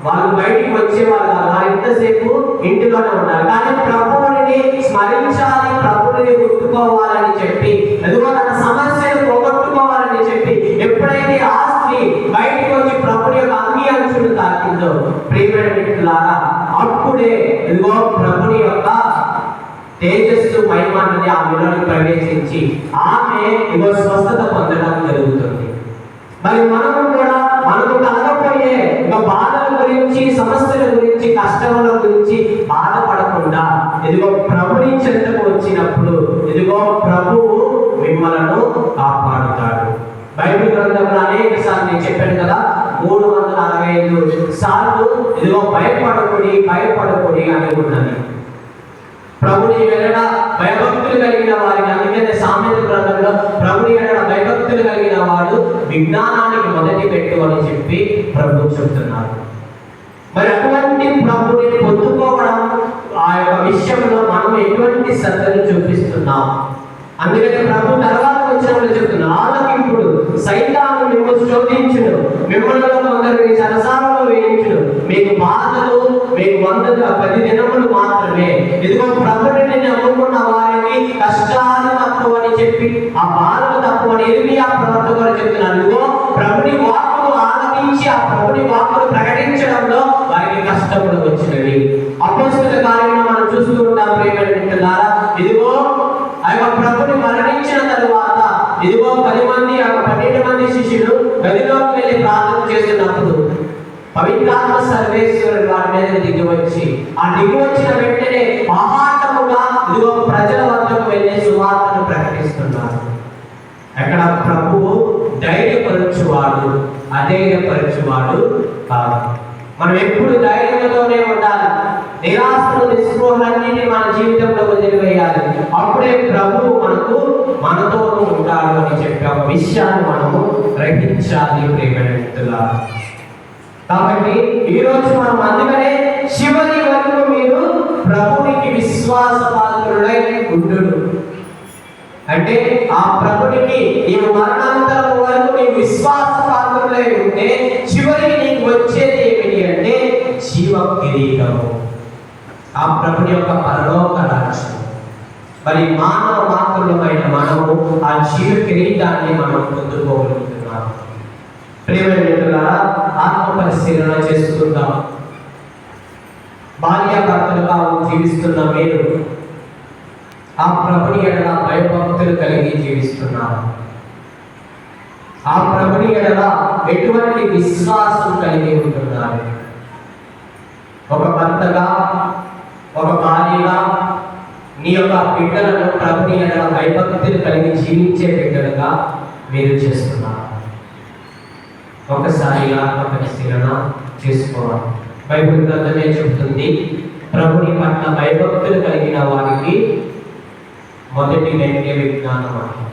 వాళ్ళు బయటికి వచ్చేవాళ్ళు కాదు, వాళ్ళు ఎంతసేపు ఇంటిలోనే ఉన్నారు. కానీ ప్రభువుని స్మరించాలి, ప్రభువుని గుర్తుకోవాలని చెప్పి, ఎదుగో తన సమస్యను పోగొట్టుకోవాలని చెప్పి ఎప్పుడైతే ఆ స్త్రీ బయటికి వచ్చి ప్రభుని యొక్క అంగీ అంచులు తాకిందో ప్రియమైన వ్యక్తులారా, అప్పుడే ఎదుగో ప్రభుని యొక్క తేజస్సు మహిమ అనేది ఆమెలోకి ప్రవేశించి ఆమె ఇగో స్వస్థత పొందడం జరుగుతుంది. మరి మనము కూడా మనకు కలగపోయే బాధల గురించి, సమస్యల గురించి, కష్టముల గురించి బాధపడకుండా ఎదుగో ప్రభుని చెంతకు వచ్చినప్పుడు ఎదుగో ప్రభువు మిమ్మలను కాపాడుతాడు. బైబిల్ గ్రంథంలో అనేక సార్లు నేను చెప్పాను కదా, 365 సార్లు ఎదుగో భయపడకుడి అని ఉన్నది. ప్రభుని ఎడల భయభక్తులు కలిగిన వారికి, అందుకనే సామెత గ్రంథంలో ప్రభుని ఎడల భయభక్తులు కలిగిన వాడు విజ్ఞానానికి మొదటి పెట్టు అని చెప్పి ప్రభు చెప్తున్నారు. మరి అటువంటి ప్రభుని పొందుకోవడం ఆ యొక్క విషయంలో మనం ఎటువంటి శ్రద్ధను చూపిస్తున్నాం. అందుకనే ప్రభు తర్వాత వచ్చినప్పుడు చెప్తున్నా, ఆలకింపుడు సైతాను మిమ్మల్ని శోధించును, మిమ్మల్ని కొందరిని సరసాలలో వేయించును, మీకు బాధలు మీకు 110 దినములు మాత్రమే. ఇదిగో ప్రభుని నమ్ముకున్న వారికి కష్టాలు తక్కువ అని చెప్పి, ఆ బాధలు తక్కువ అని ఇర్మియా ప్రవక్త కూడా చెప్తున్నారు. ఇదిగో ప్రభుని వాక్కును ఆలకించి ఆ ప్రభుని వాక్కును ప్రకటించడంలో వారికి కష్టములు వచ్చినవి. అపోస్తలుల కార్యంలో మనం చూస్తూ ఉంటాం ప్రియమైన మిత్రులారా, ఇదిగో ఆ యొక్క ప్రభుని మరణించిన తరువాత ఇదిగో 12 మంది శిష్యులు గదిలోకి వెళ్ళి ప్రార్థన చేస్తున్నప్పుడు పవిత్రాత్మ సర్వేశ్వరుడు వారి మీద దిగివచ్చి, ఆ దిగివచ్చిన వెంటనే మహాటముగా ఇదిగో ప్రజల వద్దకు వెళ్ళి సువార్తను ప్రకటిస్తున్నారు. అక్కడ ప్రభువు ధైర్యపరచువాడు, అధైర్యపరచువాడు కాదు. మనం ఎప్పుడు ధైర్యంతోనే ఉండాలి. నిరాశలు, నిస్పృహలన్నింటినీ మన జీవితంలో వదిలివేయాలి. అప్పుడే ప్రభువు మనతోనూ ఉంటాడు అని చెప్పి ఒక విషయాన్ని మనము గ్రహించాలి ప్రియమైన వ్యక్తులారా. కాబట్టి ఈరోజు మనం అందుకనే చివరి వరకు మీరు ప్రభునికి విశ్వాసపాత్రుడై ఉండును. అంటే ఆ ప్రభునికి నీవు మరణాంతరం వరకు నీవు విశ్వాసపాత్రుడై ఉంటే చివరికి నీకు వచ్చేది ఏమిటి అంటే జీవ కిరీటము, ఆ ప్రభుని యొక్క పరలోక రాజ్యం. మరి మానవ మాత్రులమైన మనము ఆ జీవ కిరీటాన్ని మనం పొందుకోగలుగుతున్నాం. ప్రియమైన మిత్రులారా, ఆత్మ పరిశీలన చేసుకుందాం. భార్యాభర్తలుగా జీవిస్తున్న మీరు ఆ ప్రభుని ఎడల భయభక్తులు కలిగి జీవిస్తున్నారు. ఆ ప్రభుని ఎడల ఎటువంటి విశ్వాసం కలిగి ఉంటున్నారు. ఒక భర్తగా, ఒక భార్యగా నీ యొక్క బిడ్డలను ప్రభుని ఎడల భయభక్తులు కలిగి జీవించే బిడ్డలుగా మీరు చేస్తున్నారు. ఒకసారి ఆత్మ పరిశీలన చేసుకోవాలి. బైబిల్ గ్రంథమే చెబుతుంది, ప్రభుని పట్ల భయభక్తులు కలిగిన వారికి మొదటి వెంటే విజ్ఞానం అని.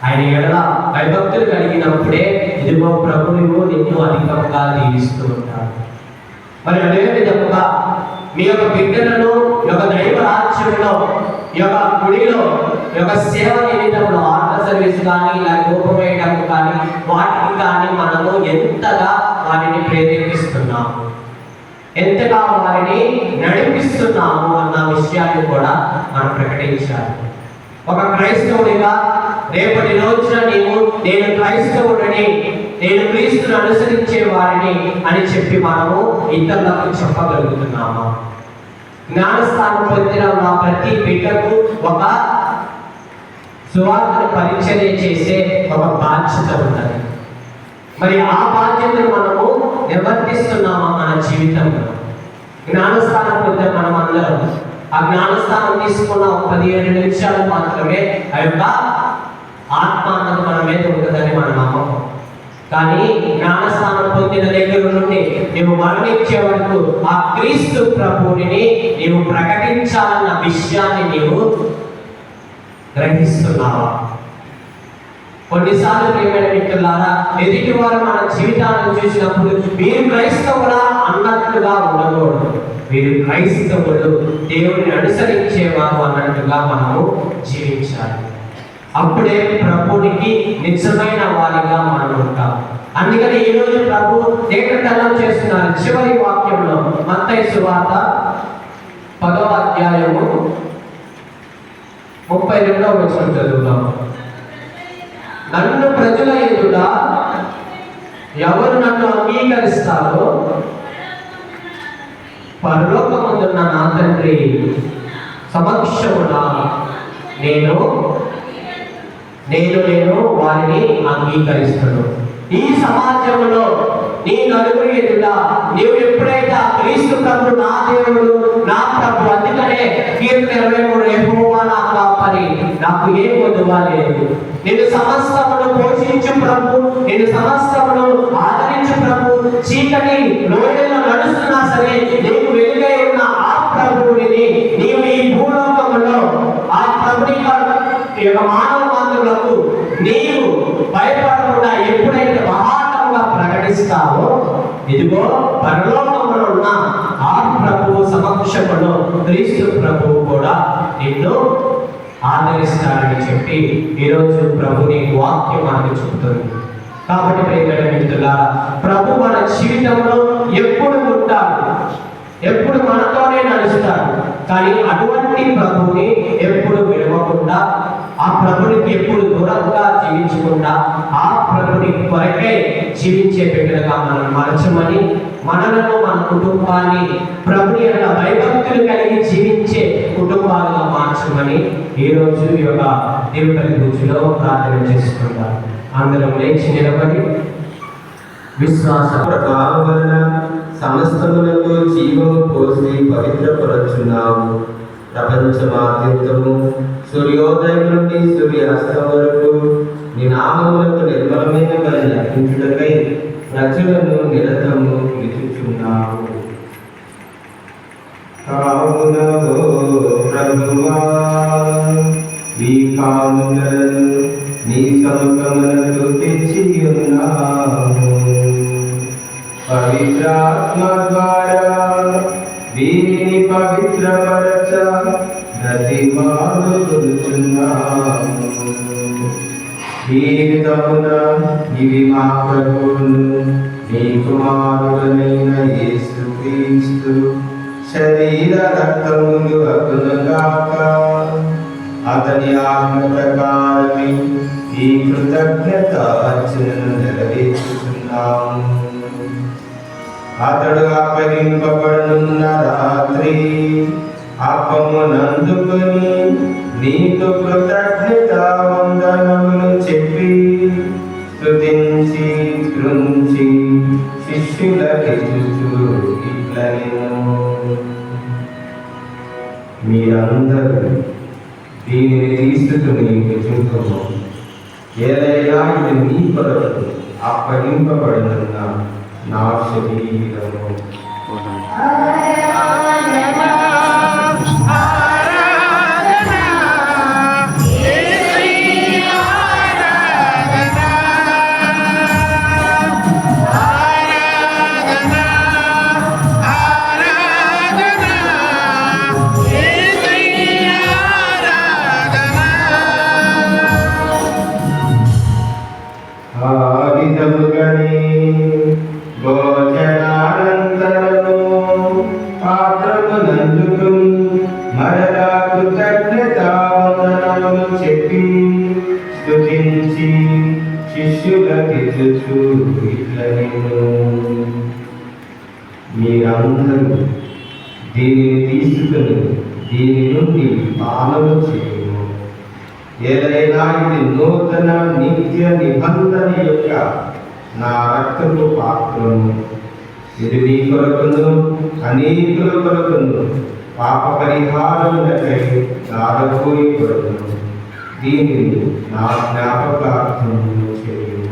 ఆయన ఎడల భయభక్తులు కలిగినప్పుడే ఇదిగో ప్రభువు నిన్ను అధికంగా దీవిస్తూ ఉంటాడు. మరి అదే విధముగా మీ యొక్క బిడ్డలను యొక్క దైవ రాజ్యంలో, యొక్క గుడిలో, యొక్క సేవ నిమిత్తంలో ఆత్మ సర్వీస్ కానీ, లేకపోతే ఉపవేయడం కానీ, వాటికి కానీ మనము ఎంతగా వారిని ప్రేరేపిస్తున్నాము, ఎంతగా వారిని నడిపిస్తున్నాము అన్న విషయాన్ని కూడా మనం ప్రకటించాలి. ఒక క్రైస్తవుడిగా రేపటి రోజున నేను క్రైస్తవుడిని, నేను క్రీస్తును అనుసరించే వారిని అని చెప్పి మనము ఇతరులకు చెప్పగలుగుతున్నాము. జ్ఞానస్థానం పొందిన ప్రతి బిడ్డకు ఒక సువార్తను పరిచర్య చేసే ఒక బాధ్యత ఉన్నది. మరి ఆ బాధ్యతను మనము నిర్వర్తిస్తున్నామా మన జీవితంలో? జ్ఞానస్థానం పొందిన మనం అందరం ఆ జ్ఞానస్థానం తీసుకున్న 15 నిమిషాలు మాత్రమే ఆ యొక్క ఆత్మ అన్నది మన మీద ఉంటుందని మన నమ్మకం. కానీ జ్ఞానస్థానం పొందిన దగ్గర నుండి నీవు మరణించే వరకు ఆ క్రీస్తు ప్రభువుని నీవు ప్రకటించాలన్న విషయాన్ని నీవు గ్రహిస్తున్నావా? కొన్నిసార్లు ప్రియమైన మిత్రులారా, ఎదుటి వారు మన జీవితాలను చూసినప్పుడు మీరు క్రైస్తవులా అన్నట్లుగా ఉండకూడదు. మీరు క్రైస్తవులు, దేవుడిని అనుసరించేవారు అన్నట్టుగా మనము జీవించాలి. అప్పుడే ప్రభునికి నిజమైన వారిగా మనం ఉంటాం. అందుకని ఈ రోజు ప్రభు ఏకటలం చేస్తున్నారు. చివరి వాక్యంలో మత్తయి సువార్త 10వ అధ్యాయము 32వ వచనం చదువుతాం. నన్ను ప్రజల ఎదుట ఎవరు నన్ను అంగీకరిస్తారో పరలోకమందున్న నా తండ్రి సమక్షమున నేను వారిని అంగీకరిస్తాను. ఈ సమాజంలో నీ నలుగురి ఎదుట నీవు ఎప్పుడైతే ఆ క్రీస్తు ప్రభు నా దేవుడు నా ప్రభు, అందుకనే కీర్తన 23 యెహోవా నా కాపరి నాకు ఏ కొదువ లేదు. నేను సమస్తమును పోషించు ప్రభు, నేను సమస్తమును ఆదరించు ప్రభు. చీకటి లోయలో నడుస్తున్నా సరే నీవు వెలుగై ఉన్న ఆ ప్రభువుని నీవు ఈ భూలోకంలో ఆ ప్రభుని యొక్క మానవ మాతృలకు నీవు భయపడకుండా ఎప్పుడైతే మహాత్ముగా ప్రకటిస్తావో, ఇదిగో పరలోకంలో ఉన్న ఆ ప్రభువు సమక్షంలో క్రీస్తు ప్రభువు కూడా నిన్ను ఆదరిస్తాడని చెప్పి ఈరోజు ప్రభు నీకు వాక్యం మనకు చెబుతుంది. కాబట్టి ప్రియమైన మిత్రులారా, ప్రభు మన జీవితంలో ఎప్పుడు ఉంటాడు, ఎప్పుడు మనతోనే నడుస్తాడు. కానీ అటువంటి ప్రభుని ఎప్పుడు విడవకుండా, ఆ ప్రభునికి ఎప్పుడు దూరంగా జీవించకుండా, ఆ ప్రభుని కొరకై జీవించే బిడ్డలుగా మనం మార్చమని, మనలను మన కుటుంబాన్ని ప్రభుని యొక్క భయభక్తులు కలిగి జీవించే కుటుంబాలుగా మార్చమని ఈరోజు ఈ యొక్క దేవుని పూజలో ప్రార్థన చేసుకుంటాం. అందరం లేచి నిలబడి విశ్వాస ప్రభావన సమస్తములకు జీవము పోసి పవిత్రపరచున్నాము. ప్రపంచమాద్యంతము సూర్యోదయం నుండి సూర్యాస్తం వరకు నీ నామములకు నిర్మలమైన బలి అర్పించుటకై ప్రజలను నిరతము పిలుచుచున్నాము. కావున ప్రభువా ఈ కానుకలను నీ సముఖమునకు తెచ్చి ఉన్నాము. పవిత్రాత్మ ద్వారా వీరిని పవిత్రపరచ బ్రతిమాలుకొనుచున్నాము. ఈ విధమున ఇవి మా ప్రభువును నీ కుమారుడైన యేసుక్రీస్తు శరీర రక్తములు అగునుగాక. అతని ఆజ్ఞ ప్రకారమే ఈ కృతజ్ఞత అర్చనను నెరవేర్చుచున్నాము. అతడు అప్పగింపబడుతున్న రాత్రి అప్పమునందుకొని నీకు కృతజ్ఞత వందనములు చెప్పి స్తుతించి కృంచి శిష్యులకిచ్చుచు ఇట్లనెను. మీరందరూ దీనిని తీసుకుని భుజింతుము. ఏదైనా ఇది మీ కొరకు అప్పగింపబడిన నా శరీరము. భోజనానంతరము పాత్రమునందుకుని మరలా కృతజ్ఞతావందనములు చెప్పి స్తుతించి శిష్యులకిచ్చుచు ఇట్లనెను. మీరందరూ దీనిని తీసుకుని దీని నుండి పానము చేయుము. ఏదైనా ఇది నూతన నిత్య నిబంధన యొక్క నా రక్తపు పాత్రము. ఇది మీ కొరకును అనేకుల కొరకును పాప పరిహారములకై దారపోయి కొరకును. దీనిని నా జ్ఞాపకార్థము చేయుము.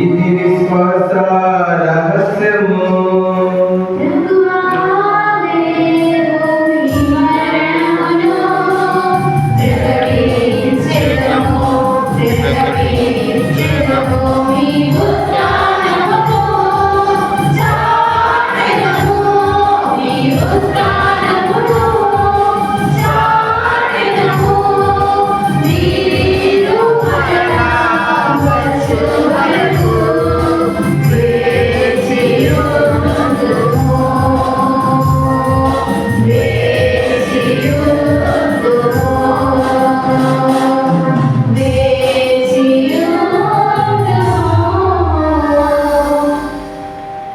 ఇది విశ్వాస రహస్యము.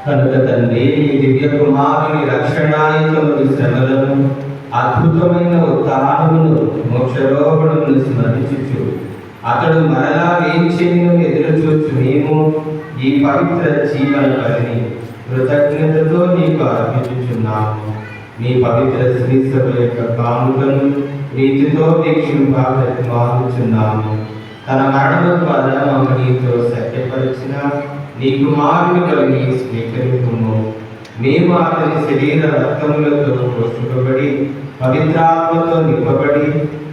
కనుక తండ్రి ఈ దివ్య కుమారుని రక్షణాయుతములు శ్రమలను అద్భుతమైన ఉత్థానమును మోక్షరోహణమును స్మరించుచు అతడు మరలా వేంచేను ఎదురు చూచు మేము ఈ పవిత్ర జీవన బలిని కృతజ్ఞతతో నీకు అర్పించుచున్నాము. నీ పవిత్ర శ్రీసభ యొక్క కానుకను నీతితో వీక్షించున్నాము. తన మరణము ద్వారా మమ్మ నీతో సత్యపరిచిన నీ కుమారుని కలిగి స్వీకరింపుము. మేము అతని శరీర రక్తములతో పోషింపబడి పవిత్రాత్మతో నింపబడి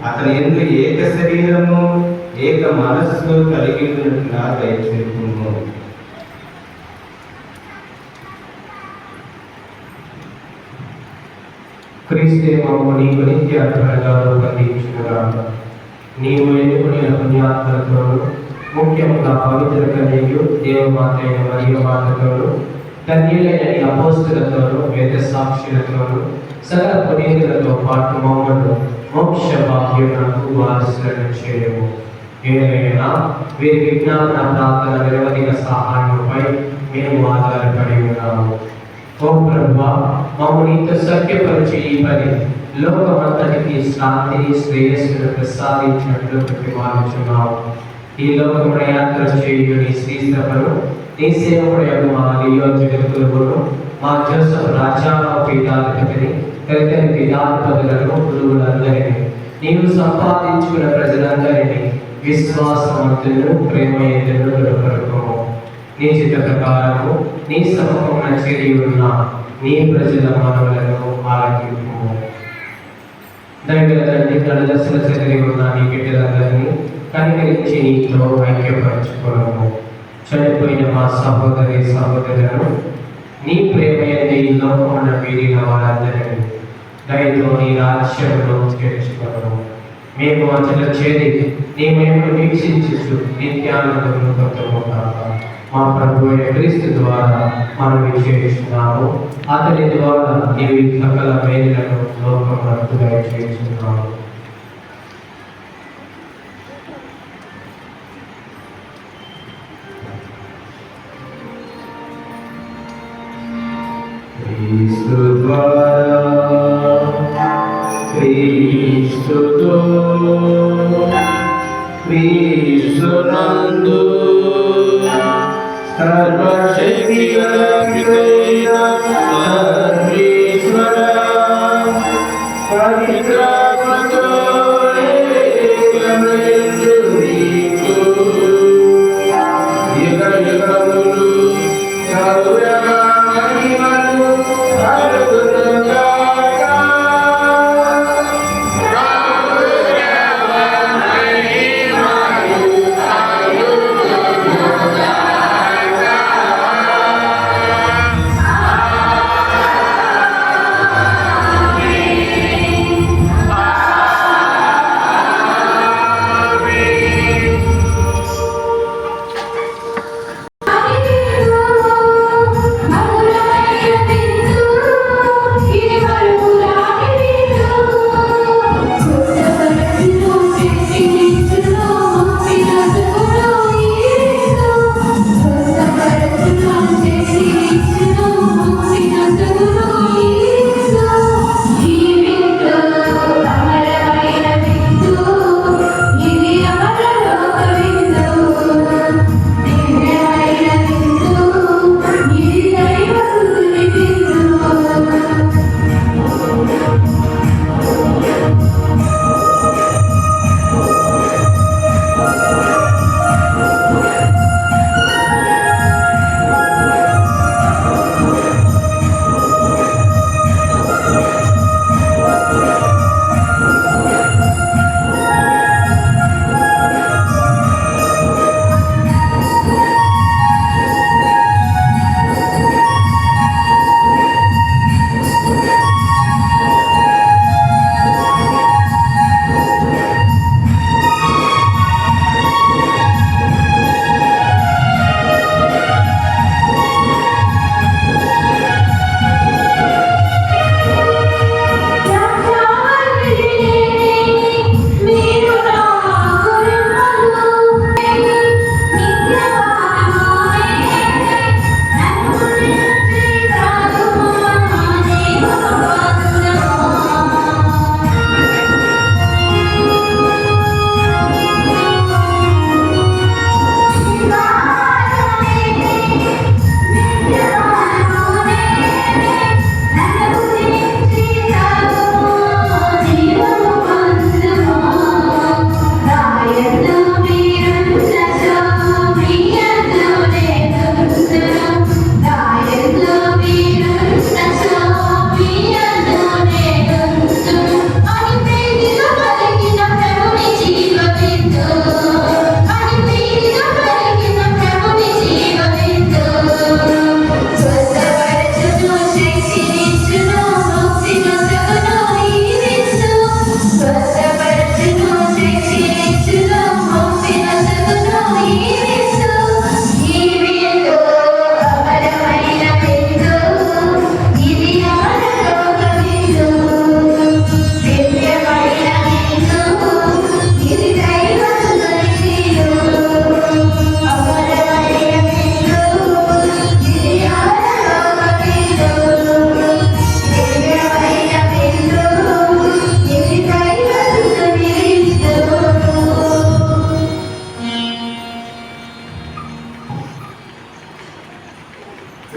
అతని యందు ఏక శరీరము ఏక మనస్సు కలిగి ఉన్నట్లుగా దయచేపుము. క్రీస్తే మమ్ము నీకు నిత్య అర్పణగా రూపొందించుగాక. నీవు ఎన్నుకునే పుణ్యాత్మలతోను ముఖ్యంగా పవిత్ర కన్యయు దేవమాత అయిన మరియ మాతతోను ధన్యులైన నీ అపోస్తులతోను వేద సాక్షులతోను సకల పునీతులతో పాటు మమ్మల్ని మోక్ష భాగ్యమునకు వారసులను చేయము. ఏదైనా వీరి విజ్ఞాపన ప్రార్థన నిరవధిక సహాయంపై మేము ఆధారపడి ఉన్నాము. ఓ ప్రభువా, మమ్ము నీతో సఖ్యపరిచి ఈ పని లోకమంతటికి శాంతిని శ్రేయస్సును ప్రసాదించినట్లు ప్రతిపాదించున్నాము. ఈ లోకమున యాత్ర చేయు నీ శ్రీసభను నీ సేవకుడు మా లియో జగద్గురువును మా జోసఫ్ రాజ్యాంగ పీఠాధిపతిని తదితర పీఠాధిపతులను గురువులందరినీ నీవు సంపాదించుకున్న ప్రజలందరినీ విశ్వాసవంతులను ప్రేమయంతులను గడుపరుకోము. నీ చిత్త ప్రకారము నీ సముఖమున చేరి ఉన్న నీ ప్రజల మనవులను ఆలకింపుము. దయగల తండ్రి, దశల చెదిరి ఉన్న నీ బిడ్డలందరినీ కనికరించి నీతో ఐక్యపరచుకోవడము. చనిపోయిన మా సహోదరి సహోదరులను నీ ప్రేమయందు ఈ లోకమున వీడిన వారందరినీ దయతో నీ రాజ్యంలో చేర్చుకోవడము. మేము అచల చేరి నీ మేము వీక్షించు నిత్యానందమును పొందుకుంటాము. మా ప్రభు అయిన క్రీస్తు ద్వారా మనం చేస్తున్నాము. అతని ద్వారా నీవు సకల మేలులను లోకమునకు దయచేస్తున్నాము. క్రీస్తు ద్వారా క్రీస్తుతో క్రీస్తునందు సర్వశక్తి గల సర్వేశ్వర పవిత్రాత్మతో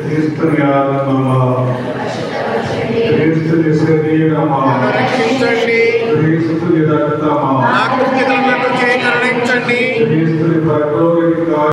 క్రీస్తుని ఆత్మమా, క్రీస్తుని శరీరం